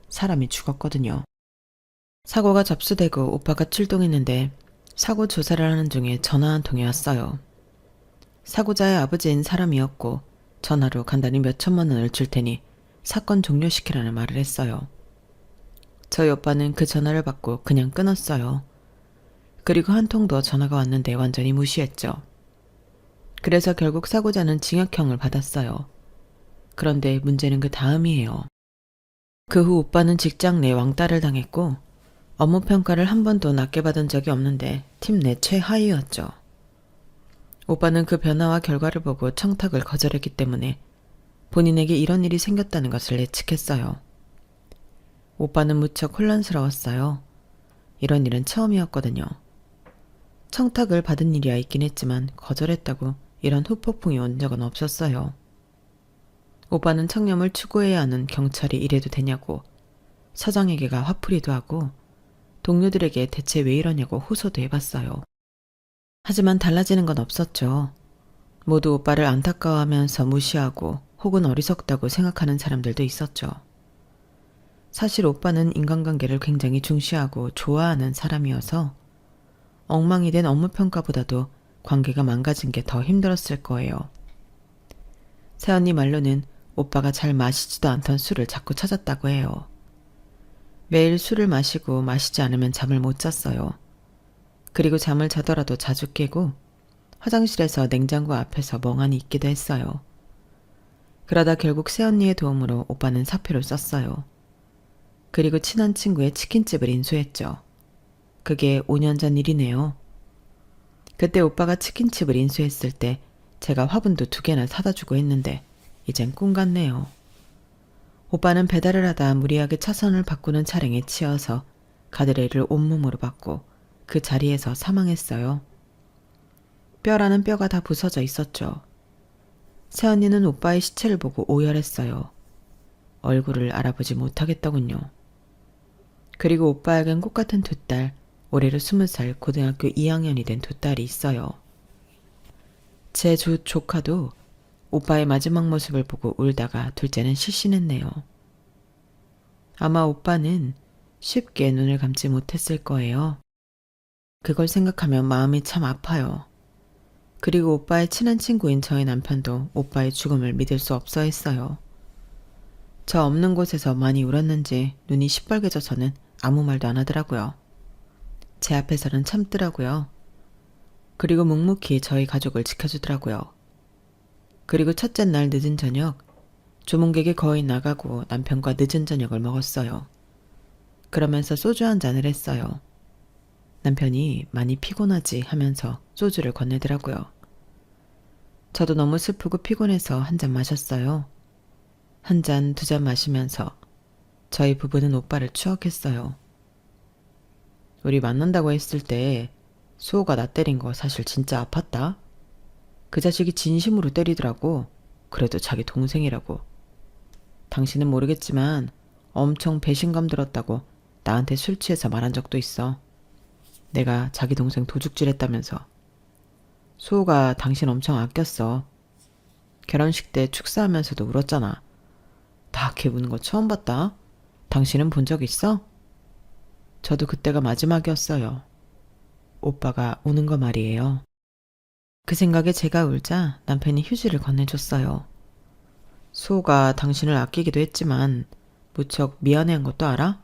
사람이 죽었거든요. 사고가 접수되고 오빠가 출동했는데 사고 조사를 하는 중에 전화 한 통이 왔어요. 사고자의 아버지인 사람이었고 전화로 간단히 몇 천만 원을 줄 테니 사건 종료시키라는 말을 했어요. 저희 오빠는 그 전화를 받고 그냥 끊었어요. 그리고 한 통 더 전화가 왔는데 완전히 무시했죠. 그래서 결국 사고자는 징역형을 받았어요. 그런데 문제는 그 다음이에요. 그 후 오빠는 직장 내 왕따를 당했고 업무 평가를 한 번도 낮게 받은 적이 없는데 팀 내 최하위였죠. 오빠는 그 변화와 결과를 보고 청탁을 거절했기 때문에 본인에게 이런 일이 생겼다는 것을 예측했어요. 오빠는 무척 혼란스러웠어요. 이런 일은 처음이었거든요. 청탁을 받은 일이야 있긴 했지만 거절했다고 이런 후폭풍이 온 적은 없었어요. 오빠는 청렴을 추구해야 하는 경찰이 이래도 되냐고 사장에게가 화풀이도 하고 동료들에게 대체 왜 이러냐고 호소도 해봤어요. 하지만 달라지는 건 없었죠. 모두 오빠를 안타까워하면서 무시하고 혹은 어리석다고 생각하는 사람들도 있었죠. 사실 오빠는 인간관계를 굉장히 중시하고 좋아하는 사람이어서 엉망이 된 업무평가보다도 관계가 망가진 게 더 힘들었을 거예요. 새언니 말로는 오빠가 잘 마시지도 않던 술을 자꾸 찾았다고 해요. 매일 술을 마시고 마시지 않으면 잠을 못 잤어요. 그리고 잠을 자더라도 자주 깨고 화장실에서 냉장고 앞에서 멍하니 있기도 했어요. 그러다 결국 새언니의 도움으로 오빠는 사표를 썼어요. 그리고 친한 친구의 치킨집을 인수했죠. 그게 5년 전 일이네요. 그때 오빠가 치킨집을 인수했을 때 제가 화분도 2개나 사다 주고 했는데 이젠 꿈 같네요. 오빠는 배달을 하다 무리하게 차선을 바꾸는 차량에 치여서 가드레일을 온몸으로 받고 그 자리에서 사망했어요. 뼈라는 뼈가 다 부서져 있었죠. 새언니는 오빠의 시체를 보고 오열했어요. 얼굴을 알아보지 못하겠더군요. 그리고 오빠에겐 꽃같은 2딸, 올해로 20살 고등학교 2학년이 된 2딸이 있어요. 제 조카도 오빠의 마지막 모습을 보고 울다가 둘째는 실신했네요. 아마 오빠는 쉽게 눈을 감지 못했을 거예요. 그걸 생각하면 마음이 참 아파요. 그리고 오빠의 친한 친구인 저희 남편도 오빠의 죽음을 믿을 수 없어 했어요. 저 없는 곳에서 많이 울었는지 눈이 시뻘개져서는 아무 말도 안 하더라고요. 제 앞에서는 참더라고요. 그리고 묵묵히 저희 가족을 지켜주더라고요. 그리고 첫째 날 늦은 저녁, 조문객이 거의 나가고 남편과 늦은 저녁을 먹었어요. 그러면서 소주 한 잔을 했어요. 남편이 많이 피곤하지 하면서 소주를 건네더라고요. 저도 너무 슬프고 피곤해서 한 잔 마셨어요. 한 잔, 두 잔 마시면서 저희 부부는 오빠를 추억했어요. 우리 만난다고 했을 때 수호가 나 때린 거 사실 진짜 아팠다. 그 자식이 진심으로 때리더라고. 그래도 자기 동생이라고. 당신은 모르겠지만 엄청 배신감 들었다고 나한테 술 취해서 말한 적도 있어. 내가 자기 동생 도둑질했다면서. 수호가 당신 엄청 아꼈어. 결혼식 때 축사하면서도 울었잖아. 다 걔 우는 거 처음 봤다. 당신은 본 적 있어? 저도 그때가 마지막이었어요. 오빠가 우는 거 말이에요. 그 생각에 제가 울자 남편이 휴지를 건네줬어요. 수호가 당신을 아끼기도 했지만 무척 미안해한 것도 알아?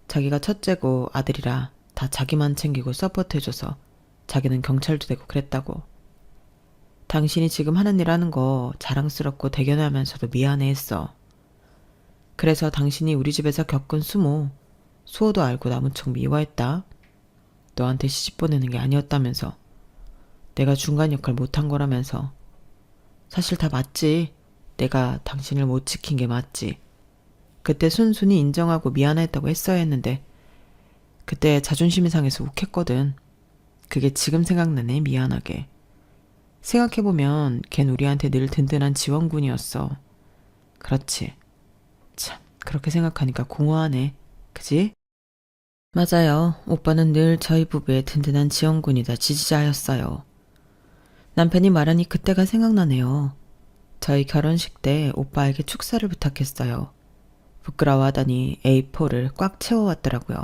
자기가 첫째고 아들이라 다 자기만 챙기고 서포트해줘서 자기는 경찰도 되고 그랬다고. 당신이 지금 하는 일 하는 거 자랑스럽고 대견하면서도 미안해했어. 그래서 당신이 우리 집에서 겪은 수모, 수호도 알고 나 무척 미워했다. 너한테 시집 보내는 게 아니었다면서. 내가 중간 역할 못한 거라면서. 사실 다 맞지. 내가 당신을 못 지킨 게 맞지. 그때 순순히 인정하고 미안했다고 했어야 했는데 그때 자존심이 상해서 욱했거든. 그게 지금 생각나네, 미안하게. 생각해보면 걘 우리한테 늘 든든한 지원군이었어. 그렇지. 참, 그렇게 생각하니까 공허하네. 그지? 맞아요. 오빠는 늘 저희 부부의 든든한 지원군이다 지지자였어요. 남편이 말하니 그때가 생각나네요. 저희 결혼식 때 오빠에게 축사를 부탁했어요. 부끄러워하더니 A4를 꽉 채워왔더라고요.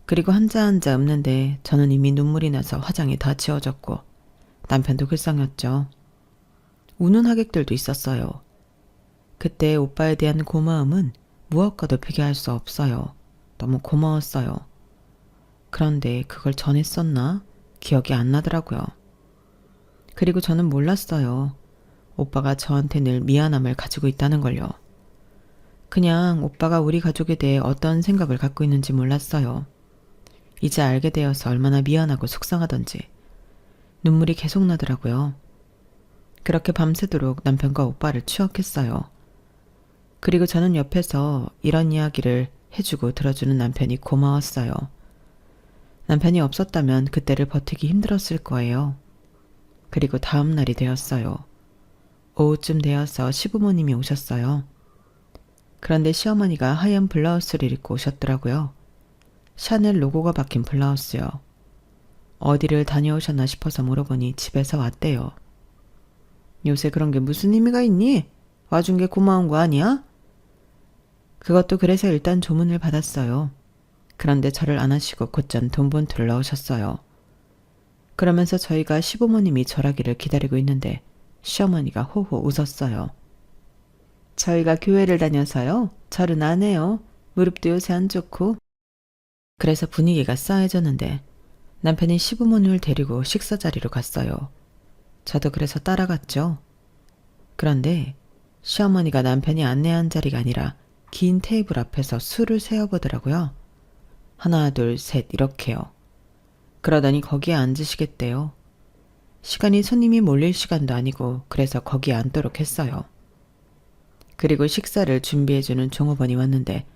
그리고 한자 한자 읊는데 저는 이미 눈물이 나서 화장이 다 지워졌고 남편도 글썽였죠. 우는 하객들도 있었어요. 그때 오빠에 대한 고마움은 무엇과도 비교할 수 없어요. 너무 고마웠어요. 그런데 그걸 전했었나? 기억이 안 나더라고요. 그리고 저는 몰랐어요. 오빠가 저한테 늘 미안함을 가지고 있다는 걸요. 그냥 오빠가 우리 가족에 대해 어떤 생각을 갖고 있는지 몰랐어요. 이제 알게 되어서 얼마나 미안하고 속상하던지 눈물이 계속 나더라고요. 그렇게 밤새도록 남편과 오빠를 추억했어요. 그리고 저는 옆에서 이런 이야기를 해주고 들어주는 남편이 고마웠어요. 남편이 없었다면 그때를 버티기 힘들었을 거예요. 그리고 다음 날이 되었어요. 오후쯤 되어서 시부모님이 오셨어요. 그런데 시어머니가 하얀 블라우스를 입고 오셨더라고요. 샤넬 로고가 박힌 블라우스요. 어디를 다녀오셨나 싶어서 물어보니 집에서 왔대요. 요새 그런 게 무슨 의미가 있니? 와준 게 고마운 거 아니야? 그것도 그래서 일단 조문을 받았어요. 그런데 저를 안 하시고 곧전 돈 본투를 넣으셨어요. 그러면서 저희가 시부모님이 절하기를 기다리고 있는데 시어머니가 호호 웃었어요. 저희가 교회를 다녀서요. 절은 안 해요. 무릎도 요새 안 좋고. 그래서 분위기가 싸해졌는데 남편이 시부모님을 데리고 식사 자리로 갔어요. 저도 그래서 따라갔죠. 그런데 시어머니가 남편이 안내한 자리가 아니라 긴 테이블 앞에서 술을 세어보더라고요. 하나, 둘, 셋 이렇게요. 그러더니 거기에 앉으시겠대요. 시간이 손님이 몰릴 시간도 아니고 그래서 거기에 앉도록 했어요. 그리고 식사를 준비해주는 종업원이 왔는데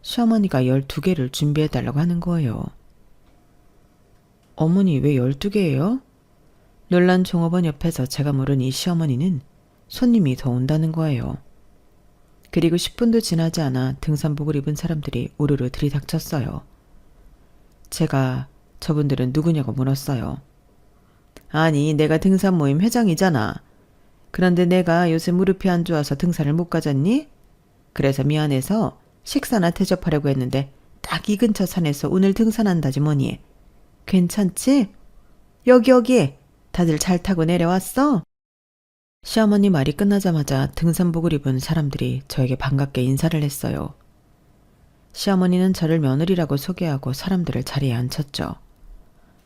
시어머니가 12개를 준비해달라고 하는 거예요. 어머니 왜 12개예요? 놀란 종업원 옆에서 제가 모른 이 시어머니는 손님이 더 온다는 거예요. 그리고 10분도 지나지 않아 등산복을 입은 사람들이 우르르 들이닥쳤어요. 제가 저분들은 누구냐고 물었어요. 아니, 내가 등산 모임 회장이잖아. 그런데 내가 요새 무릎이 안 좋아서 등산을 못 가졌니? 그래서 미안해서 식사나 대접하려고 했는데 딱 이 근처 산에서 오늘 등산한다지 뭐니. 괜찮지? 여기 다들 잘 타고 내려왔어? 시어머니 말이 끝나자마자 등산복을 입은 사람들이 저에게 반갑게 인사를 했어요. 시어머니는 저를 며느리라고 소개하고 사람들을 자리에 앉혔죠.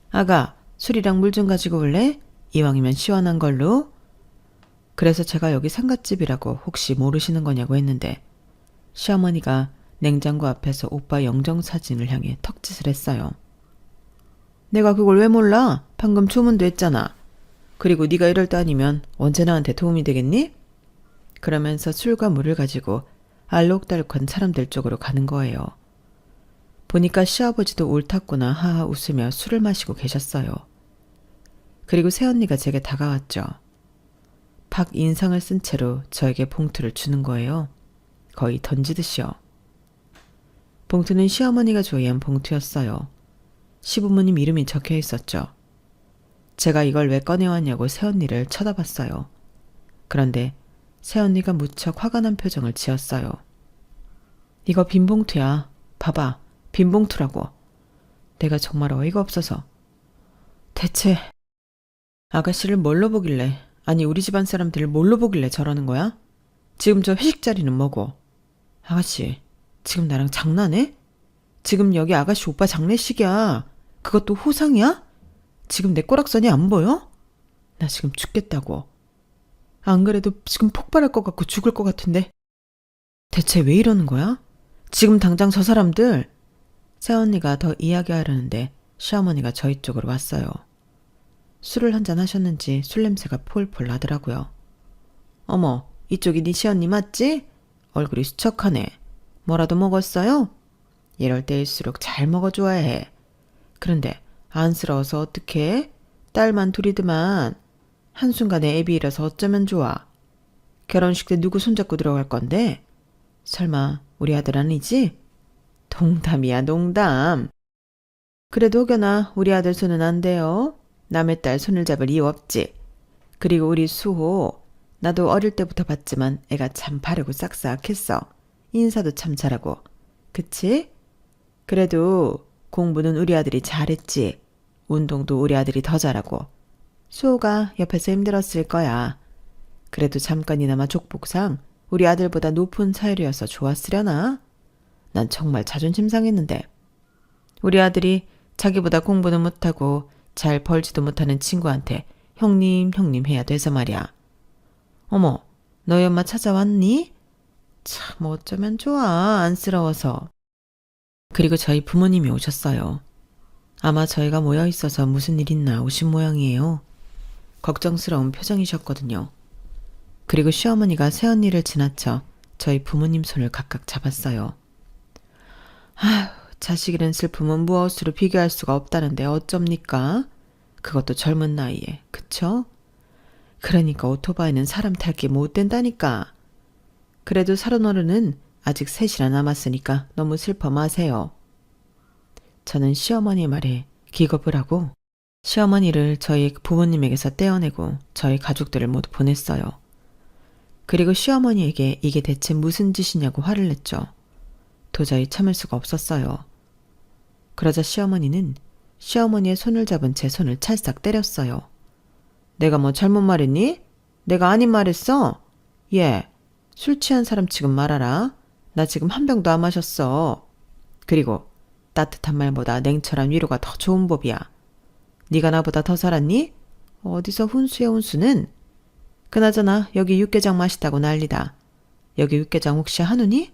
아가, 술이랑 물 좀 가지고 올래? 이왕이면 시원한 걸로. 그래서 제가 여기 상갓집이라고 혹시 모르시는 거냐고 했는데 시어머니가 냉장고 앞에서 오빠 영정사진을 향해 턱짓을 했어요. 내가 그걸 왜 몰라? 방금 주문도 했잖아. 그리고 네가 이럴 때 아니면 언제 나한테 도움이 되겠니? 그러면서 술과 물을 가지고 알록달록한 사람들 쪽으로 가는 거예요. 보니까 시아버지도 옳았구나 하하 웃으며 술을 마시고 계셨어요. 그리고 새언니가 제게 다가왔죠. 박 인상을 쓴 채로 저에게 봉투를 주는 거예요. 거의 던지듯이요. 봉투는 시어머니가 조이한 봉투였어요. 시부모님 이름이 적혀 있었죠. 제가 이걸 왜 꺼내왔냐고 새언니를 쳐다봤어요. 그런데 새언니가 무척 화가 난 표정을 지었어요. 이거 빈 봉투야. 봐봐. 빈 봉투라고. 내가 정말 어이가 없어서. 대체 아가씨를 뭘로 보길래, 아니 우리 집안 사람들을 뭘로 보길래 저러는 거야? 지금 저 회식 자리는 뭐고? 아가씨, 지금 나랑 장난해? 지금 여기 아가씨 오빠 장례식이야. 그것도 호상이야? 지금 내 꼬락선이 안 보여? 나 지금 죽겠다고. 안 그래도 지금 폭발할 것 같고 죽을 것 같은데. 대체 왜 이러는 거야? 지금 당장 저 사람들. 새언니가 더 이야기하려는데 시어머니가 저희 쪽으로 왔어요. 술을 한잔 하셨는지 술 냄새가 폴폴 나더라고요. 어머, 이쪽이 네 시언니 맞지? 얼굴이 수척하네. 뭐라도 먹었어요? 이럴 때일수록 잘 먹어줘야 해. 그런데 안쓰러워서 어떡해? 딸만 둘이더만. 한순간에 애비 일어서 어쩌면 좋아. 결혼식 때 누구 손잡고 들어갈 건데? 설마 우리 아들 아니지? 농담이야, 농담. 그래도 혹여나 우리 아들 손은 안 돼요. 남의 딸 손을 잡을 이유 없지. 그리고 우리 수호, 나도 어릴 때부터 봤지만 애가 참 바르고 싹싹했어. 인사도 참 잘하고. 그치? 그래도 공부는 우리 아들이 잘했지. 운동도 우리 아들이 더 잘하고. 수호가 옆에서 힘들었을 거야. 그래도 잠깐이나마 족복상 우리 아들보다 높은 사유리여서 좋았으려나? 난 정말 자존심 상했는데. 우리 아들이 자기보다 공부는 못하고 잘 벌지도 못하는 친구한테 형님 해야 돼서 말이야. 어머, 너희 엄마 찾아왔니? 참 어쩌면 좋아, 안쓰러워서. 그리고 저희 부모님이 오셨어요. 아마 저희가 모여 있어서 무슨 일 있나 오신 모양이에요. 걱정스러운 표정이셨거든요. 그리고 시어머니가 새언니를 지나쳐 저희 부모님 손을 각각 잡았어요. 아휴, 자식이란 슬픔은 무엇으로 비교할 수가 없다는데 어쩝니까? 그것도 젊은 나이에, 그쵸? 그러니까 오토바이는 사람 탈 게 못 된다니까. 그래도 살은어른은 아직 셋이나 남았으니까 너무 슬퍼 마세요. 저는 시어머니 말에 기겁을 하고 시어머니를 저희 부모님에게서 떼어내고 저희 가족들을 모두 보냈어요. 그리고 시어머니에게 이게 대체 무슨 짓이냐고 화를 냈죠. 도저히 참을 수가 없었어요. 그러자 시어머니는 시어머니의 손을 잡은 제 손을 찰싹 때렸어요. 내가 뭐 잘못 말했니? 내가 아닌 말했어? 예, 술 취한 사람 지금 말하라. 나 지금 한 병도 안 마셨어. 그리고 따뜻한 말보다 냉철한 위로가 더 좋은 법이야. 네가 나보다 더 살았니? 어디서 훈수야 훈수는? 그나저나 여기 육개장 맛있다고 난리다. 여기 육개장 혹시 한우니?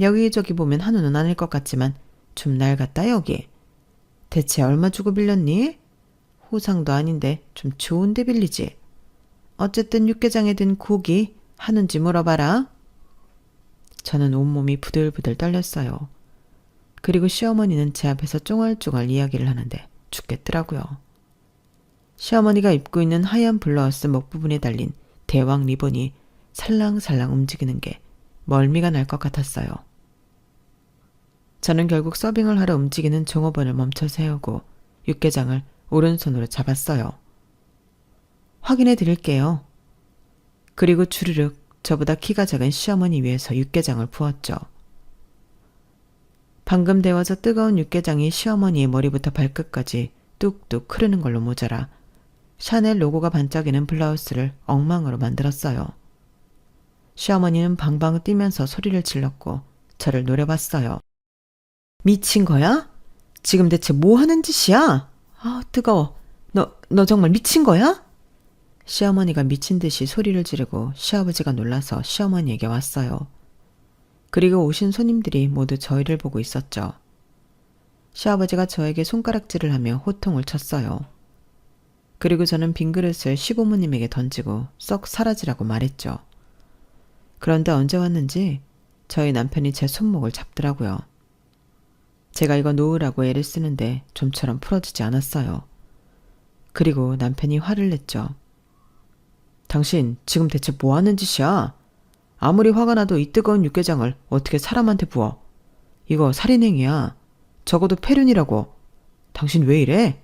여기저기 보면 한우는 아닐 것 같지만 좀 낡았다 여기. 대체 얼마 주고 빌렸니? 호상도 아닌데 좀 좋은데 빌리지. 어쨌든 육개장에 든 고기 한우인지 물어봐라. 저는 온몸이 부들부들 떨렸어요. 그리고 시어머니는 제 앞에서 쫑알쫑알 이야기를 하는데 죽겠더라고요. 시어머니가 입고 있는 하얀 블라우스 목 부분에 달린 대왕 리본이 살랑살랑 움직이는 게 멀미가 날 것 같았어요. 저는 결국 서빙을 하러 움직이는 종업원을 멈춰 세우고 육개장을 오른손으로 잡았어요. 확인해 드릴게요. 그리고 주르륵 저보다 키가 작은 시어머니 위에서 육개장을 부었죠. 방금 데워져 뜨거운 육개장이 시어머니의 머리부터 발끝까지 뚝뚝 흐르는 걸로 모자라 샤넬 로고가 반짝이는 블라우스를 엉망으로 만들었어요. 시어머니는 방방 뛰면서 소리를 질렀고 저를 노려봤어요. 미친 거야? 지금 대체 뭐 하는 짓이야? 아, 뜨거워. 너 정말 미친 거야? 시어머니가 미친 듯이 소리를 지르고 시아버지가 놀라서 시어머니에게 왔어요. 그리고 오신 손님들이 모두 저희를 보고 있었죠. 시아버지가 저에게 손가락질을 하며 호통을 쳤어요. 그리고 저는 빈 그릇을 시부모님에게 던지고 썩 사라지라고 말했죠. 그런데 언제 왔는지 저희 남편이 제 손목을 잡더라고요. 제가 이거 놓으라고 애를 쓰는데 좀처럼 풀어지지 않았어요. 그리고 남편이 화를 냈죠. 당신 지금 대체 뭐 하는 짓이야? 아무리 화가 나도 이 뜨거운 육개장을 어떻게 사람한테 부어? 이거 살인행위야. 적어도 폐륜이라고. 당신 왜 이래?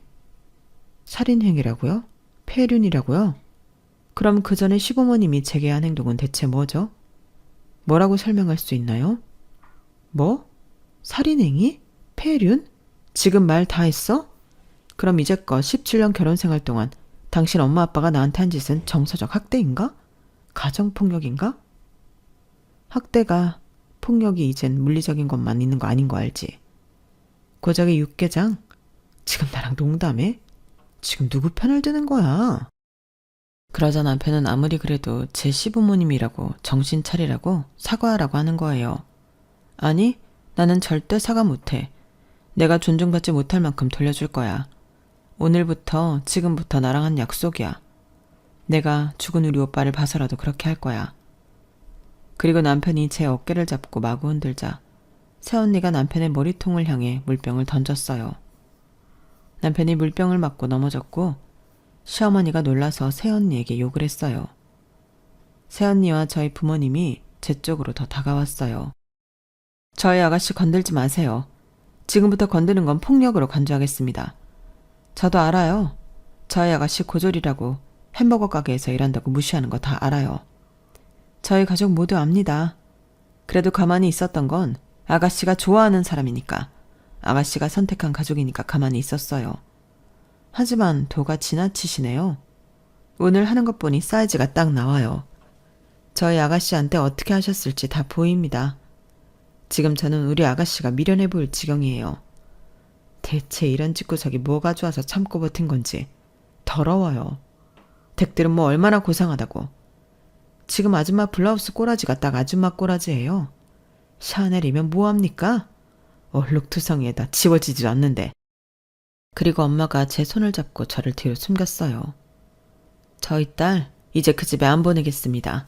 살인행위라고요? 폐륜이라고요? 그럼 그 전에 시부모님이 제게 한 행동은 대체 뭐죠? 뭐라고 설명할 수 있나요? 뭐? 살인행위? 폐륜? 지금 말 다 했어? 그럼 이제껏 17년 결혼생활 동안 당신 엄마 아빠가 나한테 한 짓은 정서적 학대인가? 가정폭력인가? 학대가 폭력이 이젠 물리적인 것만 있는 거 아닌 거 알지? 고작의 육개장? 지금 나랑 농담해? 지금 누구 편을 드는 거야? 그러자 남편은 아무리 그래도 제 시부모님이라고 정신 차리라고 사과하라고 하는 거예요. 아니, 나는 절대 사과 못해. 내가 존중받지 못할 만큼 돌려줄 거야. 오늘부터 지금부터 나랑 한 약속이야. 내가 죽은 우리 오빠를 봐서라도 그렇게 할 거야. 그리고 남편이 제 어깨를 잡고 마구 흔들자 새언니가 남편의 머리통을 향해 물병을 던졌어요. 남편이 물병을 맞고 넘어졌고 시어머니가 놀라서 새언니에게 욕을 했어요. 새언니와 저희 부모님이 제 쪽으로 더 다가왔어요. 저희 아가씨 건들지 마세요. 지금부터 건드는 건 폭력으로 간주하겠습니다. 저도 알아요. 저희 아가씨 고졸이라고 햄버거 가게에서 일한다고 무시하는 거 다 알아요. 저희 가족 모두 압니다. 그래도 가만히 있었던 건 아가씨가 좋아하는 사람이니까, 아가씨가 선택한 가족이니까 가만히 있었어요. 하지만 도가 지나치시네요. 오늘 하는 것 보니 사이즈가 딱 나와요. 저희 아가씨한테 어떻게 하셨을지 다 보입니다. 지금 저는 우리 아가씨가 미련해 보일 지경이에요. 대체 이런 집구석이 뭐가 좋아서 참고 버틴 건지 더러워요. 댁들은 뭐 얼마나 고상하다고. 지금 아줌마 블라우스 꼬라지가 딱 아줌마 꼬라지예요. 샤넬이면 뭐합니까? 얼룩투성이에다 지워지지도 않는데. 그리고 엄마가 제 손을 잡고 저를 뒤로 숨겼어요. 저희 딸 이제 그 집에 안 보내겠습니다.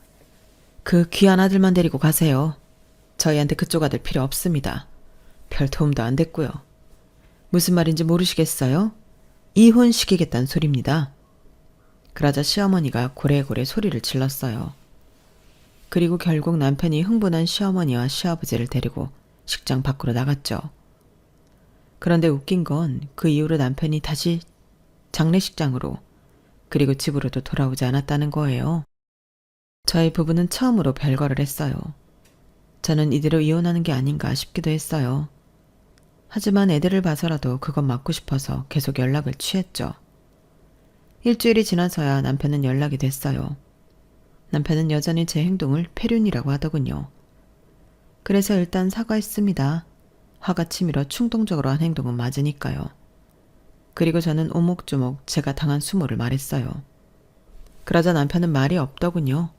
그 귀한 아들만 데리고 가세요. 저희한테 그쪽 아들 필요 없습니다. 별 도움도 안 됐고요. 무슨 말인지 모르시겠어요? 이혼시키겠다는 소리입니다. 그러자 시어머니가 고래고래 소리를 질렀어요. 그리고 결국 남편이 흥분한 시어머니와 시아버지를 데리고 식장 밖으로 나갔죠. 그런데 웃긴 건 그 이후로 남편이 다시 장례식장으로 그리고 집으로도 돌아오지 않았다는 거예요. 저희 부부는 처음으로 별거를 했어요. 저는 이대로 이혼하는 게 아닌가 싶기도 했어요. 하지만 애들을 봐서라도 그건 맞고 싶어서 계속 연락을 취했죠. 일주일이 지나서야 남편은 연락이 됐어요. 남편은 여전히 제 행동을 폐륜이라고 하더군요. 그래서 일단 사과했습니다. 화가 치밀어 충동적으로 한 행동은 맞으니까요. 그리고 저는 오목조목 제가 당한 수모를 말했어요. 그러자 남편은 말이 없더군요.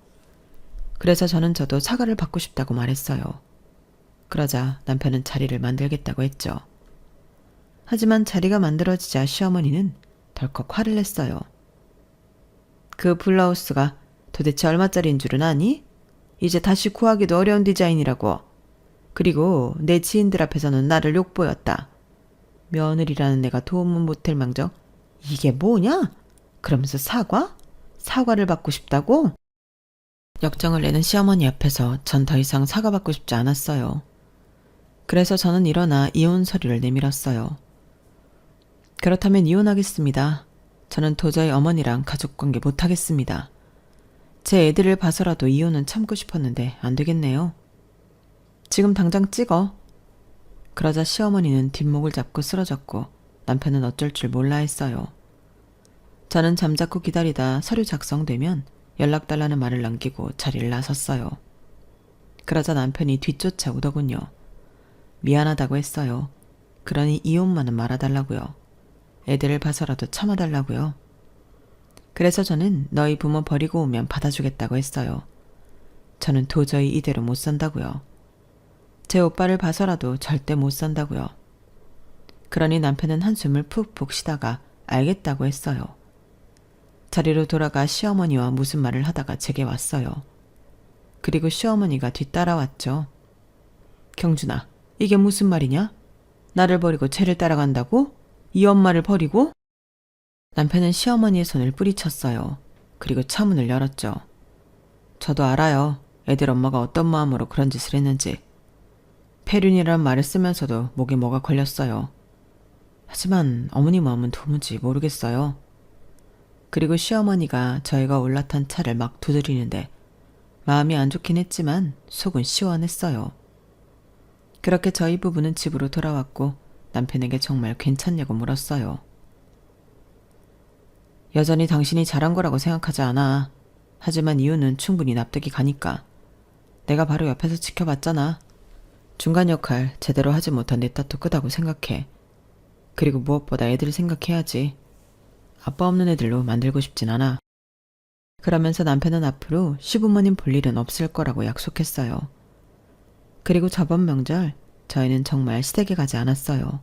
그래서 저도 사과를 받고 싶다고 말했어요. 그러자 남편은 자리를 만들겠다고 했죠. 하지만 자리가 만들어지자 시어머니는 덜컥 화를 냈어요. 그 블라우스가 도대체 얼마짜리인 줄은 아니? 이제 다시 구하기도 어려운 디자인이라고. 그리고 내 지인들 앞에서는 나를 욕보였다. 며느리라는 내가 도움은 못할 망정 이게 뭐냐? 그러면서 사과? 사과를 받고 싶다고? 역정을 내는 시어머니 앞에서 전 더 이상 사과받고 싶지 않았어요. 그래서 저는 일어나 이혼 서류를 내밀었어요. 그렇다면 이혼하겠습니다. 저는 도저히 어머니랑 가족관계 못하겠습니다. 제 애들을 봐서라도 이혼은 참고 싶었는데 안 되겠네요. 지금 당장 찍어. 그러자 시어머니는 뒷목을 잡고 쓰러졌고 남편은 어쩔 줄 몰라 했어요. 저는 잠자코 기다리다 서류 작성되면 연락달라는 말을 남기고 자리를 나섰어요. 그러자 남편이 뒤쫓아 오더군요. 미안하다고 했어요. 그러니 이혼만은 말아달라고요. 애들을 봐서라도 참아달라고요. 그래서 저는 너희 부모 버리고 오면 받아주겠다고 했어요. 저는 도저히 이대로 못 산다고요. 제 오빠를 봐서라도 절대 못 산다고요. 그러니 남편은 한숨을 푹푹 쉬다가 알겠다고 했어요. 자리로 돌아가 시어머니와 무슨 말을 하다가 제게 왔어요. 그리고 시어머니가 뒤따라왔죠. 경준아, 이게 무슨 말이냐? 나를 버리고 쟤를 따라간다고? 이 엄마를 버리고? 남편은 시어머니의 손을 뿌리쳤어요. 그리고 차문을 열었죠. 저도 알아요. 애들 엄마가 어떤 마음으로 그런 짓을 했는지. 폐륜이란 말을 쓰면서도 목에 뭐가 걸렸어요. 하지만 어머니 마음은 도무지 모르겠어요. 그리고 시어머니가 저희가 올라탄 차를 막 두드리는데 마음이 안 좋긴 했지만 속은 시원했어요. 그렇게 저희 부부는 집으로 돌아왔고 남편에게 정말 괜찮냐고 물었어요. 여전히 당신이 잘한 거라고 생각하지 않아. 하지만 이유는 충분히 납득이 가니까. 내가 바로 옆에서 지켜봤잖아. 중간 역할 제대로 하지 못한 내 탓도 끄다고 생각해. 그리고 무엇보다 애들을 생각해야지. 아빠 없는 애들로 만들고 싶진 않아. 그러면서 남편은 앞으로 시부모님 볼 일은 없을 거라고 약속했어요. 그리고 저번 명절 저희는 정말 시댁에 가지 않았어요.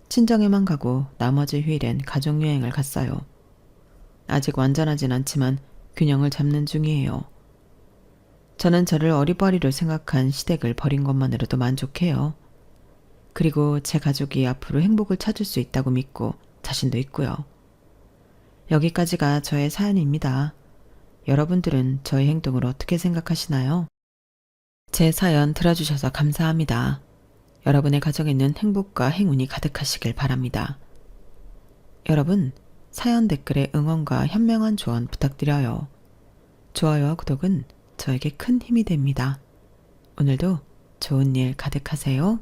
친정에만 가고 나머지 휴일엔 가족여행을 갔어요. 아직 완전하진 않지만 균형을 잡는 중이에요. 저는 저를 어리버리로 생각한 시댁을 버린 것만으로도 만족해요. 그리고 제 가족이 앞으로 행복을 찾을 수 있다고 믿고 자신도 있고요. 여기까지가 저의 사연입니다. 여러분들은 저의 행동을 어떻게 생각하시나요? 제 사연 들어주셔서 감사합니다. 여러분의 가정에는 행복과 행운이 가득하시길 바랍니다. 여러분, 사연 댓글에 응원과 현명한 조언 부탁드려요. 좋아요와 구독은 저에게 큰 힘이 됩니다. 오늘도 좋은 일 가득하세요.